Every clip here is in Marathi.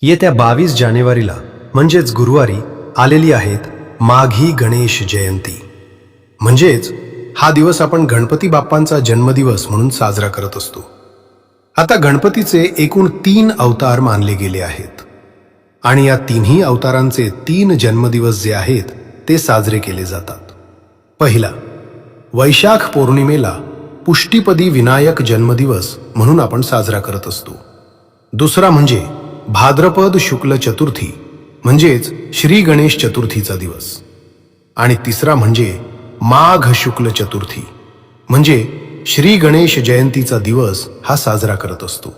येत्या 22 जानेवारीला म्हणजेच गुरुवारी आलेली आहेत माघी गणेश जयंती। म्हणजेच हा दिवस आपण गणपती बाप्पांचा जन्मदिवस म्हणून साजरा करत असतो। आता गणपतीचे एकूण 3 अवतार मानले गेले आहेत आणि या तिन्ही अवतारांचे 3 जन्मदिवस जे आहेत ते साजरे केले जातात। पहिला, वैशाख पौर्णिमेला पुष्टीपदी विनायक जन्मदिवस म्हणून आपण साजरा करत असतो। दुसरा म्हणजे भाद्रपद शुक्ल चतुर्थी म्हणजेच श्री गणेश चतुर्थीचा दिवस। आणि तिसरा म्हणजे माघ शुक्ल चतुर्थी म्हणजे श्री गणेश जयंतीचा दिवस हा साजरा करत असतो।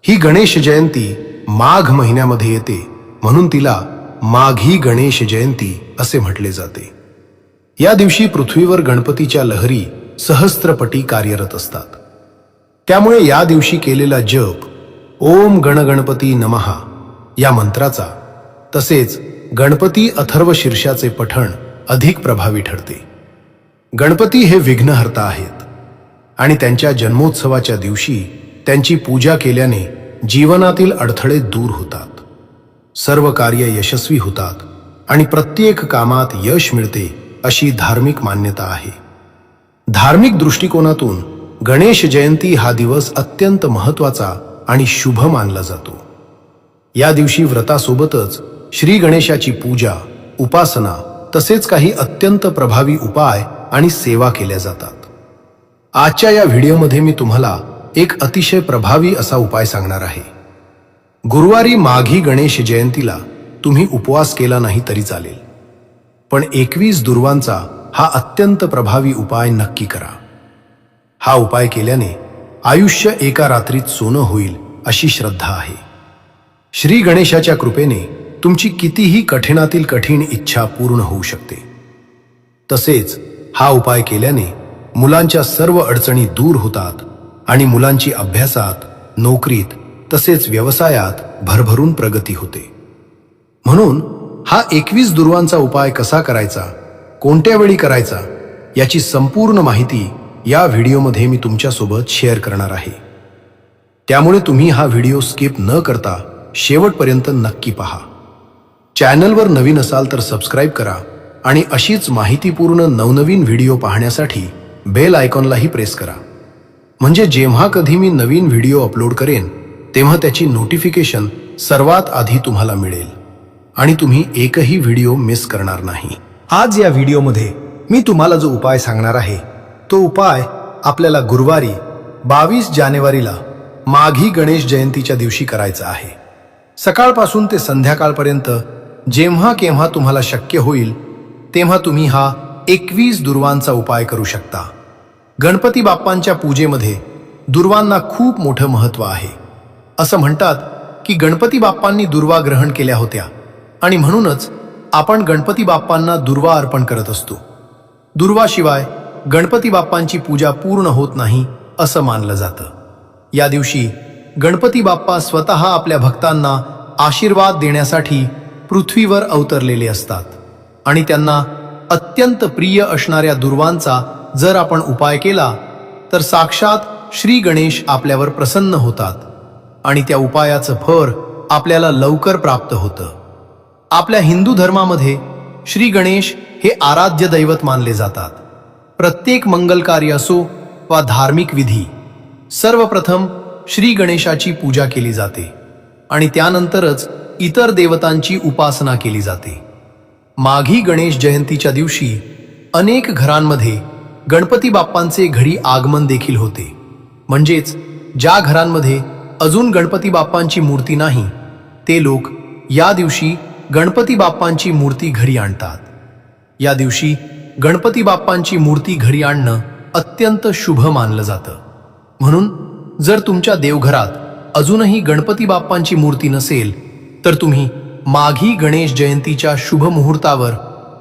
ही गणेश जयंती माघ महिन्यामध्ये येते म्हणून तिला माघी गणेश जयंती असे म्हटले जाते। या दिवशी पृथ्वीवर गणपतीच्या लहरी सहस्त्रपटी कार्यरत असतात। त्यामुळे या दिवशी केलेला जप ओम गण गणपती नमः या मंत्राचा तसेच गणपती अथर्व शीर्षाचे पठण अधिक प्रभावी ठरते। गणपती हे विघ्नहर्ता आहेत आणि त्यांच्या जन्मोत्सवाच्या दिवशी त्यांची पूजा केल्याने जीवनातील अडथळे दूर होतात, सर्व कार्य यशस्वी होतात आणि प्रत्येक कामात यश मिळते अशी धार्मिक मान्यता आहे। धार्मिक दृष्टिकोनातून गणेश जयंती हा दिवस अत्यंत महत्त्वाचा आणि शुभ मानला जातो। या दिवशी व्रतासोबतच श्री गणेशाची पूजा, उपासना तसेच काही अत्यंत प्रभावी उपाय आणि सेवा केल्या जातात। आजच्या या व्हिडिओमध्ये मी तुम्हाला एक अतिशय प्रभावी असा उपाय सांगणार आहे। गुरुवारी माघी गणेश जयंतीला तुम्ही उपवास केला नाही तरी चालेल, पण 21 दुर्वांचा हा अत्यंत प्रभावी उपाय नक्की करा। हा उपाय केल्याने आयुष्य एका रात्रीत सोनं होईल अशी श्रद्धा आहे। श्री गणेशाच्या कृपेने तुमची कितीही कठीणातील कठीण इच्छा पूर्ण होऊ शकते। तसेच हा उपाय केल्याने मुलांच्या सर्व अडचणी दूर होतात आणि मुलांची अभ्यासात, नोकरीत तसेच व्यवसायात भरभरून प्रगती होते। म्हणून हा 21 दुर्वांचा उपाय कसा करायचा, कोणत्या वेळी करायचा याची संपूर्ण माहिती या व्हिडिओमध्ये मी तुमच्यासोबत शेअर करणार आहे। त्यामुळे तुम्ही हा व्हिडिओ स्किप न करता शेवटपर्यंत नक्की पहा। चॅनलवर नवीन असाल तर सबस्क्राइब करा आणि अशीच माहितीपूर्ण नवनवीन व्हिडिओ पाहण्यासाठी बेल आयकॉनलाही प्रेस करा, म्हणजे जेव्हा कधी मी नवीन व्हिडिओ अपलोड करेन तेव्हा त्याची नोटिफिकेशन सर्वात आधी तुम्हाला मिळेल आणि तुम्ही एकही व्हिडिओ मिस करणार नाही। आज या व्हिडिओमध्ये मी तुम्हाला जो उपाय सांगणार आहे तो उपाय आपल्याला गुरुवारी 22 जानेवारीला माघी गणेश जयंतीच्या दिवशी करायचा आहे। सकाळपासून ते संध्याकाळपर्यंत जेव्हा केव्हा तुम्हाला शक्य होईल तेव्हा तुम्ही हा 21 दुर्वांचा उपाय करू शकता। गणपती बाप्पांच्या पूजेमध्ये दुर्वांना खूप मोठं महत्त्व आहे। असं म्हणतात की गणपती बाप्पांनी दुर्वा ग्रहण केल्या होत्या आणि म्हणूनच आपण गणपती बाप्पांना दुर्वा अर्पण करत असतो। दुर्वाशिवाय गणपती बाप्पांची पूजा पूर्ण होत नाही असं मानलं जातं। या दिवशी गणपती बाप्पा स्वतः आपल्या भक्तांना आशीर्वाद देण्यासाठी पृथ्वीवर अवतरलेले असतात आणि त्यांना अत्यंत प्रिय असणाऱ्या दुर्वांचा जर आपण उपाय केला तर साक्षात श्री गणेश आपल्यावर प्रसन्न होतात आणि त्या उपायाचं फळ आपल्याला लवकर प्राप्त होतं। आपल्या हिंदू धर्मामध्ये श्री गणेश हे आराध्य दैवत मानले जातात। प्रत्येक मंगल कार्य असो वा धार्मिक विधी, सर्वप्रथम श्री गणेशाची पूजा केली जाते आणि त्यानंतरच इतर देवतांची उपासना केली जाते। माघी गणेश जयंतीच्या दिवशी अनेक घरांमध्ये गणपती बाप्पांचे घरी आगमन देखील होते। म्हणजेच ज्या घरांमध्ये अजून गणपती बाप्पांची मूर्ती नाही ते लोक या दिवशी गणपती बाप्पांची मूर्ती घरी आणतात। या दिवशी गणपती बाप्पांची मूर्ती घरी आणणं अत्यंत शुभ मानलं जातं। म्हणून जर तुमच्या देवघरात अजूनही गणपती बाप्पांची मूर्ती नसेल तर तुम्ही माघी गणेश जयंतीच्या शुभ मुहूर्तावर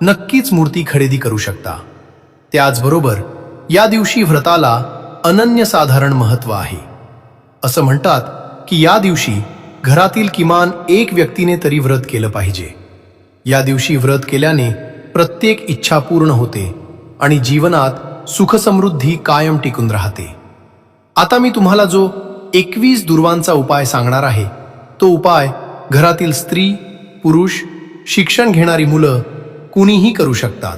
नक्कीच मूर्ती खरेदी करू शकता। त्याचबरोबर या दिवशी व्रताला अनन्यसाधारण महत्त्व आहे। असं म्हणतात की या दिवशी घरातील किमान एक व्यक्तीने तरी व्रत केलं पाहिजे। या दिवशी व्रत केल्याने प्रत्येक इच्छा पूर्ण होते आणि जीवनात सुखसमृद्धी कायम टिकून राहते। आता मी तुम्हाला जो 21 दुर्वांचा उपाय सांगणार आहे तो उपाय घरातील स्त्री, पुरुष, शिक्षण घेणारी मुलं कुणीही करू शकतात.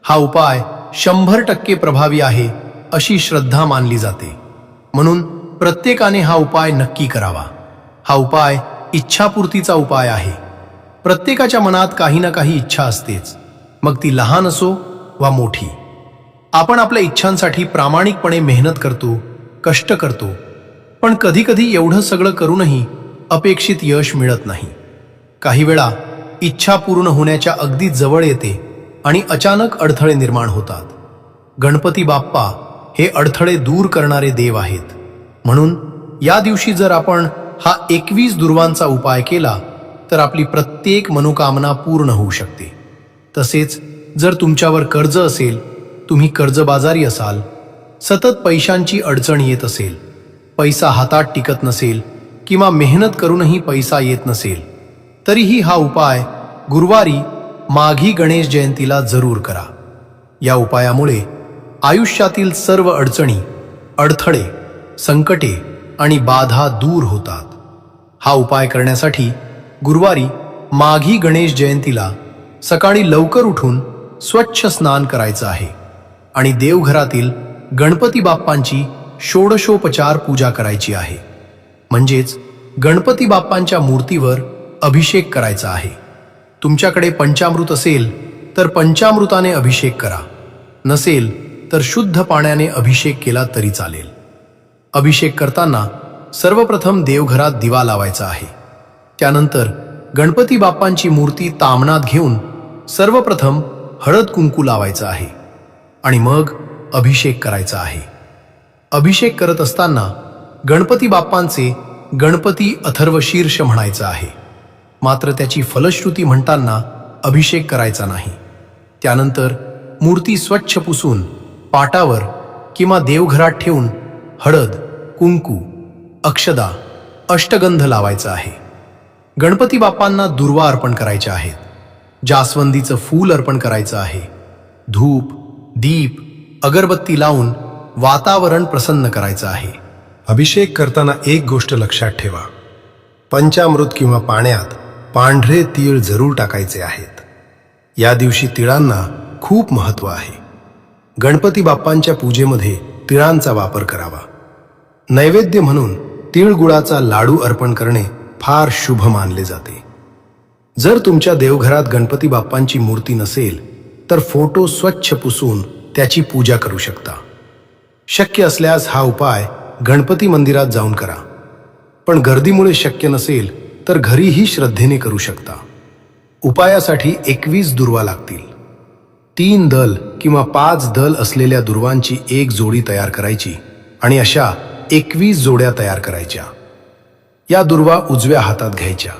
हा उपाय 100% प्रभावी आहे अशी श्रद्धा मानली जाते. म्हणून प्रत्येकाने हा उपाय नक्की करावा. हा उपाय इच्छापूर्तीचा उपाय आहे. प्रत्येकाच्या मनात काही ना काही इच्छा असतेच, मग ती लहान असो वा मोठी. आपण आपल्या इच्छांसाठी प्रामाणिकपणे मेहनत करतो, कष्ट करतो, पण कधी कधी एवढं सगळं करूनही अपेक्षित यश मिळत नाही. काही वेळा इच्छा पूर्ण होण्याच्या अगदी जवळ येते आणि अचानक अडथळे निर्माण होतात. गणपती बाप्पा हे अडथळे दूर करणारे देव आहेत. म्हणून या दिवशी जर आपण हा 21 दुर्वांचा उपाय केला तर आपली प्रत्येक मनोकामना पूर्ण होऊ शकते. तसेच जर तुमच्यावर कर्ज असेल, तुम्ही कर्जबाजारी असाल, सतत पैशांची अडचण येत असेल, पैसा हातात टिकत नसेल किंवा मेहनत करूनही पैसा येत नसेल, तरीही हा उपाय गुरुवारी माघी गणेश जयंतीला जरूर करा. या उपायामुळे आयुष्यातील सर्व अडचणी, अडथळे, संकटे आणि बाधा दूर होतात. हा उपाय करण्यासाठी गुरुवारी माघी गणेश जयंतीला सकाळी लवकर उठून स्वच्छ स्नान करायचं आहे आणि देवघरातील गणपती बाप्पांची षोडशोपचार पूजा करायची आहे. म्हणजेच गणपती बाप्पांच्या मूर्तीवर अभिषेक करायचा आहे. तुमच्याकडे पंचामृत असेल तर पंचामृताने अभिषेक करा, नसेल तर शुद्ध पाण्याने अभिषेक केला तरी चालेल. अभिषेक करताना सर्वप्रथम देवघरात दिवा लावायचा आहे. त्यानंतर गणपती बाप्पांची मूर्ती तामणात घेऊन सर्वप्रथम हळद कुंकू लावायचं आहे आणि मग अभिषेक करायचा आहे. अभिषेक करत असताना गणपती बाप्पांचे गणपती अथर्वशीर्ष म्हणायचं आहे. मात्र त्याची फलश्रुती म्हणताना अभिषेक करायचा नाही. त्यानंतर मूर्ती स्वच्छ पुसून पाटावर किंवा देवघरात ठेवून हळद, कुंकू, अक्षदा, अष्टगंध लावायचा आहे. गणपती बाप्पांना दुर्वा अर्पण करायच्या आहेत. जास्वंदीचं फूल अर्पण करायचं आहे. धूप, दीप, अगरबत्ती लावून वातावरण प्रसन्न करायचं आहे. अभिषेक करताना एक गोष्ट लक्षात ठेवा, पंचामृत किंवा पाण्यात पांढरे तीळ जरूर टाकायचे आहेत. या दिवशी तिळांना खूप महत्त्व आहे. गणपती बाप्पांच्या पूजेमध्ये तिळांचा वापर करावा. नैवेद्य म्हणून तिळगुळाचा लाडू अर्पण करणे फार शुभ मानले जाते. जर तुमच्या देवघरात गणपती बाप्पांची मूर्ती नसेल तर फोटो स्वच्छ पुसून त्याची पूजा करू शकता. शक्य असल्यास हा उपाय गणपती मंदिरात जाऊन करा, पण गर्दीमुळे शक्य नसेल तर घरीही श्रद्धेने करू शकता. उपायासाठी 21 दुर्वा लागतील. 3 दल किंवा 5 दल असलेल्या दुर्वांची एक जोडी तयार करायची आणि अशा 21 जोड्या तयार करायच्या. या दुर्वा उजव्या हातात घ्यायच्या,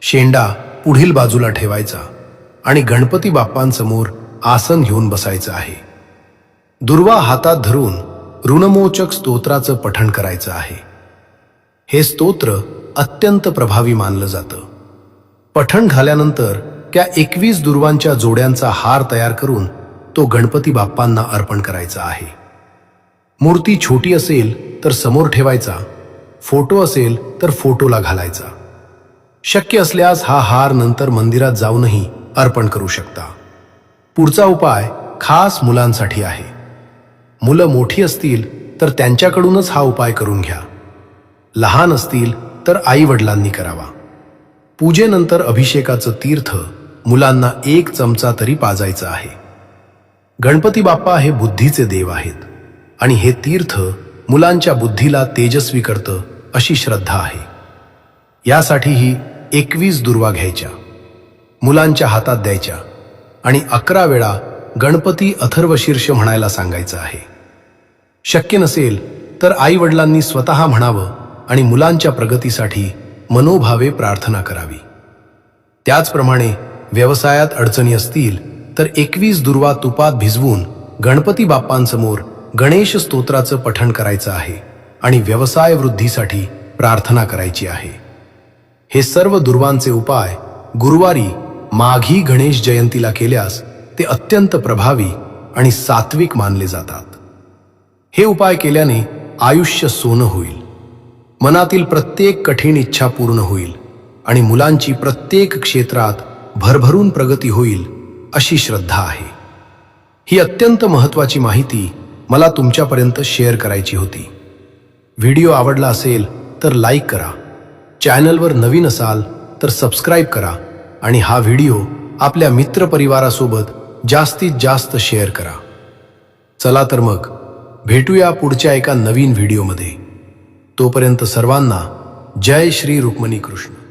शेंडा पुढील बाजूला ठेवायचा आणि गणपती बाप्पांसमोर आसन घेऊन बसायचं आहे. दुर्वा हातात धरून ऋणमोचक स्तोत्राचं पठण करायचं आहे. हे स्तोत्र अत्यंत प्रभावी मानलं जातं. पठण झाल्यानंतर त्या 21 दुर्वांच्या जोड्यांचा हार तयार करून तो गणपती बाप्पांना अर्पण करायचा आहे. मूर्ती छोटी असेल तर समोर ठेवायचा, फोटो असेल तर फोटोला घालायचा. शक्य असल्यास हा हार नंतर मंदिरात जाऊनही अर्पण करू शकता. पुढचा उपाय खास मुलांसाठी आहे. मुलं मोठी असतील तर त्यांच्याकडूनच हा उपाय करून घ्या. लहान असतील तर आई वडिलांनी करावा. पूजेनंतर अभिषेकाचं तीर्थ मुलांना 1 चमचा तरी पाजायचं आहे. गणपती बाप्पा हे बुद्धीचे देव आहेत आणि हे तीर्थ मुलांच्या बुद्धीला तेजस्वी करतं अशी श्रद्धा आहे. यासाठीही 21 दुर्वा घ्यायच्या, मुलांच्या हातात द्यायच्या आणि 11 वेळा गणपती अथर्वशीर्ष म्हणायला सांगायचं आहे. शक्य नसेल तर आई वडिलांनी स्वतः म्हणावं आणि मुलांच्या प्रगतीसाठी मनोभावे प्रार्थना करावी. त्याचप्रमाणे व्यवसायात अडचणी असतील तर 21 दुर्वा तुपात भिजवून गणपती बाप्पांसमोर गणेश स्तोत्राचं पठण करायचं आहे आणि व्यवसाय वृद्धीसाठी प्रार्थना करायची आहे. हे सर्व दुर्वांचे उपाय गुरुवारी माघी गणेश जयंतीला केल्यास ते अत्यंत प्रभावी आणि सात्विक मानले जातात. हे उपाय केल्याने आयुष्य सोनं होईल, मनातील प्रत्येक कठीण इच्छा पूर्ण होईल आणि मुलांची प्रत्येक क्षेत्रात भरभरून प्रगती होईल अशी श्रद्धा आहे. ही अत्यंत महत्त्वाची माहिती मला तुमच्यापर्यंत शेअर करायची होती. व्हिडिओ आवडला असेल तर लाईक करा, चॅनलवर नवीन असाल तर सबस्क्राईब करा आणि हा व्हिडिओ आपल्या मित्रपरिवारासोबत जास्तीत जास्त शेअर करा. चला तर मग भेटूया पुढच्या एका नवीन व्हिडिओमध्ये. तोपर्यंत सर्वांना जय श्री रुक्मिणी कृष्ण.